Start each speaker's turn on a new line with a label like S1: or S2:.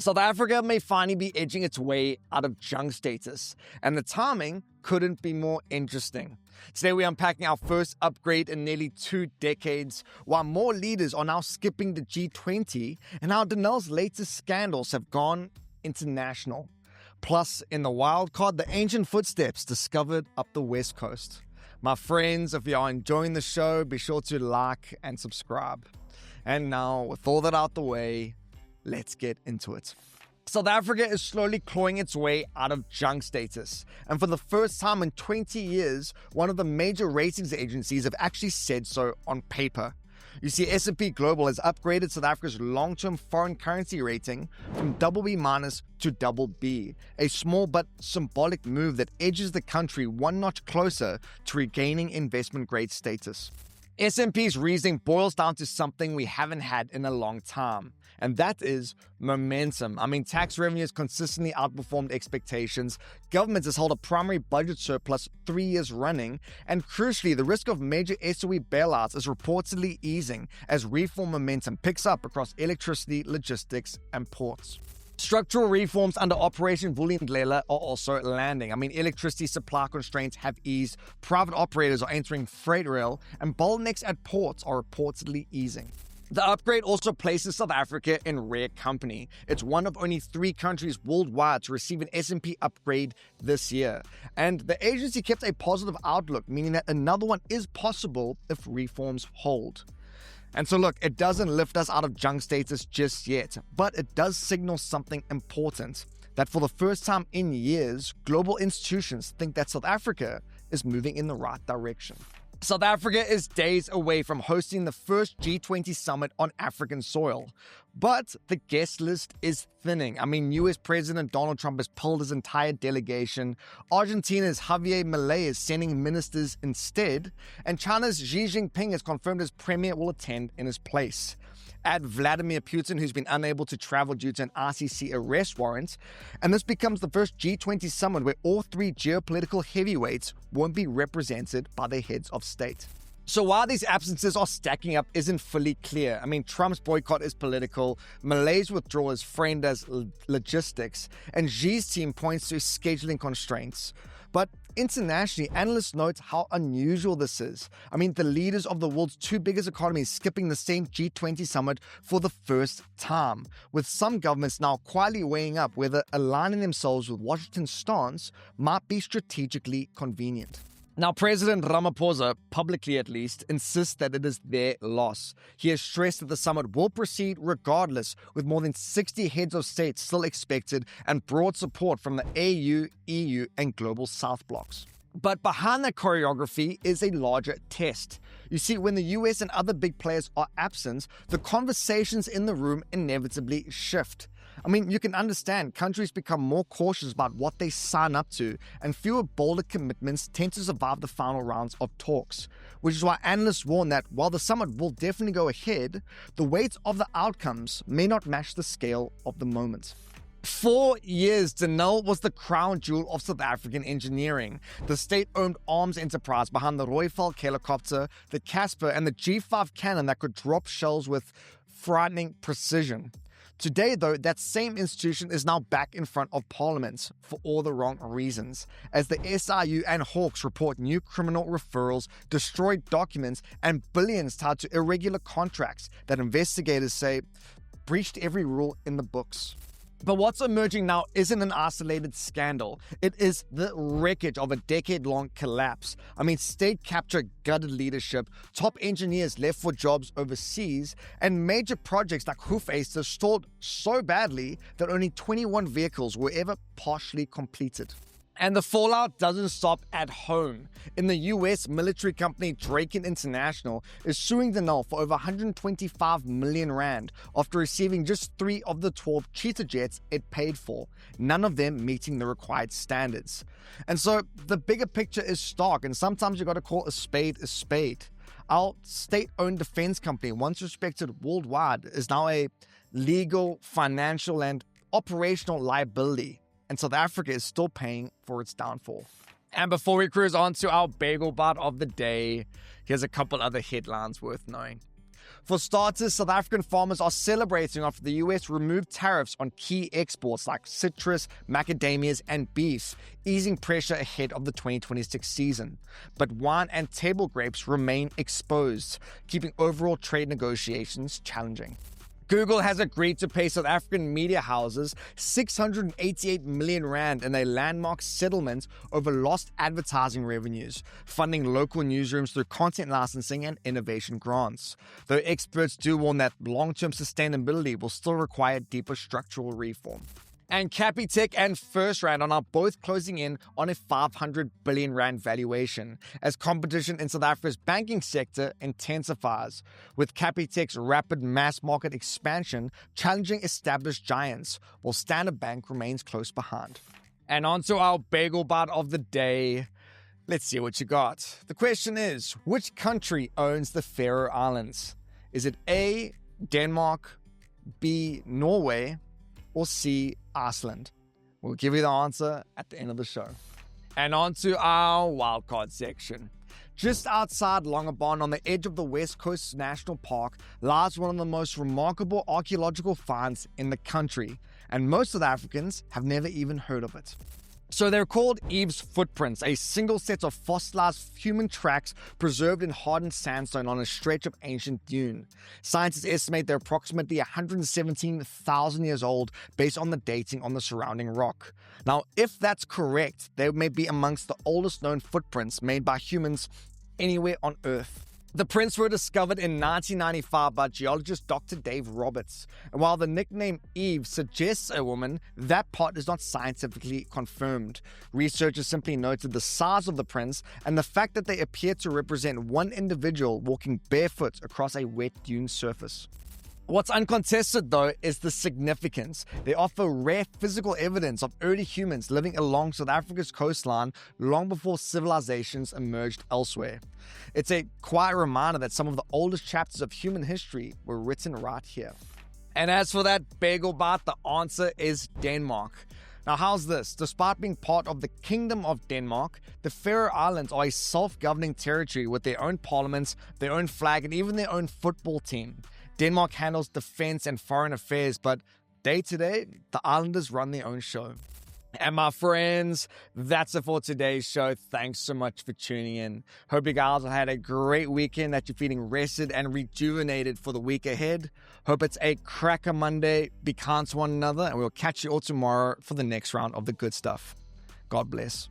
S1: South Africa may finally be edging its way out of junk status, and the timing couldn't be more interesting. Today we're unpacking our first upgrade in nearly 2 decades, while more leaders are now skipping the G20, and how Denel's latest scandals have gone international. Plus, in the Wildcard, the ancient footsteps discovered up the West Coast. My friends, if you are enjoying the show, be sure to like and subscribe. And now, with all that out the way, let's get into it. South Africa is slowly clawing its way out of junk status. And for the first time in 20 years, one of the major ratings agencies have actually said so on paper. You see, S&P Global has upgraded South Africa's long-term foreign currency rating from BB- to BB, a small but symbolic move that edges the country one notch closer to regaining investment-grade status. S&P's reasoning boils down to something we haven't had in a long time, and that is momentum. Tax revenues consistently outperformed expectations, government has held a primary budget surplus 3 years running, and crucially, the risk of major SOE bailouts is reportedly easing as reform momentum picks up across electricity, logistics, and ports. Structural reforms under Operation Vulindlela are also landing. Electricity supply constraints have eased, private operators are entering freight rail, and bottlenecks at ports are reportedly easing. The upgrade also places South Africa in rare company. It's one of only 3 countries worldwide to receive an S&P upgrade this year. And the agency kept a positive outlook, meaning that another one is possible if reforms hold. And so look, it doesn't lift us out of junk status just yet, but it does signal something important, that for the first time in years, global institutions think that South Africa is moving in the right direction. South Africa is days away from hosting the first G20 summit on African soil, but the guest list is thinning. US President Donald Trump has pulled his entire delegation, Argentina's Javier Milei is sending ministers instead, and China's Xi Jinping has confirmed his premier will attend in his place. Add Vladimir Putin, who's been unable to travel due to an ICC arrest warrant, and this becomes the first G20 summit where all 3 geopolitical heavyweights won't be represented by their heads of state. So while these absences are stacking up isn't fully clear. Trump's boycott is political, Malay's withdrawal is framed as logistics, and Xi's team points to scheduling constraints. But internationally, analysts note how unusual this is. The leaders of the world's 2 biggest economies skipping the same G20 summit for the first time, with some governments now quietly weighing up whether aligning themselves with Washington's stance might be strategically convenient. Now, President Ramaphosa, publicly at least, insists that it is their loss. He has stressed that the summit will proceed regardless, with more than 60 heads of state still expected and broad support from the AU, EU, and Global South blocs. But behind that choreography is a larger test. You see, when the US and other big players are absent, the conversations in the room inevitably shift. You can understand countries become more cautious about what they sign up to, and fewer bolder commitments tend to survive the final rounds of talks. Which is why analysts warn that while the summit will definitely go ahead, the weight of the outcomes may not match the scale of the moment. 4 years, Denel was the crown jewel of South African engineering, the state-owned arms enterprise behind the Rooivalk helicopter, the Casper, and the G5 cannon that could drop shells with frightening precision. Today, though, that same institution is now back in front of Parliament for all the wrong reasons, as the SIU and Hawks report new criminal referrals, destroyed documents, and billions tied to irregular contracts that investigators say breached every rule in the books. But what's emerging now isn't an isolated scandal. It is the wreckage of a decade-long collapse. State capture gutted leadership, top engineers left for jobs overseas, and major projects like Hoefyster stalled so badly that only 21 vehicles were ever partially completed. And the fallout doesn't stop at home. In the US, military company Draken International is suing Denel for over 125 million rand after receiving just 3 of the 12 cheetah jets it paid for, none of them meeting the required standards. And so the bigger picture is stark, and sometimes you gotta call a spade a spade. Our state-owned defense company, once respected worldwide, is now a legal, financial, and operational liability. And South Africa is still paying for its downfall. And before we cruise on to our Bagel Bite of the day, here's a couple other headlines worth knowing. For starters, South African farmers are celebrating after the US removed tariffs on key exports like citrus, macadamias, and beef, easing pressure ahead of the 2026 season. But wine and table grapes remain exposed, keeping overall trade negotiations challenging. Google has agreed to pay South African media houses 688 million rand in a landmark settlement over lost advertising revenues, funding local newsrooms through content licensing and innovation grants. Though experts do warn that long-term sustainability will still require deeper structural reform. And Capitec and FirstRand are now both closing in on a 500 billion rand valuation as competition in South Africa's banking sector intensifies, with Capitec's rapid mass market expansion challenging established giants, while Standard Bank remains close behind. And on to our Bagel Bite of the day. Let's see what you got. The question is, which country owns the Faroe Islands? Is it A, Denmark, B, Norway, or C, Iceland? We'll give you the answer at the end of the show. And on to our Wildcard section. Just outside Longabon on the edge of the West Coast National Park lies one of the most remarkable archaeological finds in the country, and most South Africans have never even heard of it. So they're called Eve's footprints, a single set of fossilized human tracks preserved in hardened sandstone on a stretch of ancient dune. Scientists estimate they're approximately 117,000 years old based on the dating on the surrounding rock. Now, if that's correct, they may be amongst the oldest known footprints made by humans anywhere on Earth. The prints were discovered in 1995 by geologist Dr. Dave Roberts, and while the nickname Eve suggests a woman, that part is not scientifically confirmed. Researchers simply noted the size of the prints and the fact that they appear to represent one individual walking barefoot across a wet dune surface. What's uncontested, though, is the significance. They offer rare physical evidence of early humans living along South Africa's coastline long before civilizations emerged elsewhere. It's a quiet reminder that some of the oldest chapters of human history were written right here. And as for that Bagel Bite, the answer is Denmark. Now, how's this? Despite being part of the Kingdom of Denmark, the Faroe Islands are a self-governing territory with their own parliaments, their own flag, and even their own football team. Denmark handles defense and foreign affairs, but day to day, the islanders run their own show. And my friends, that's it for today's show. Thanks so much for tuning in. Hope you guys have had a great weekend, that you're feeling rested and rejuvenated for the week ahead. Hope it's a cracker Monday. Be kind to one another, and we'll catch you all tomorrow for the next round of the good stuff. God bless.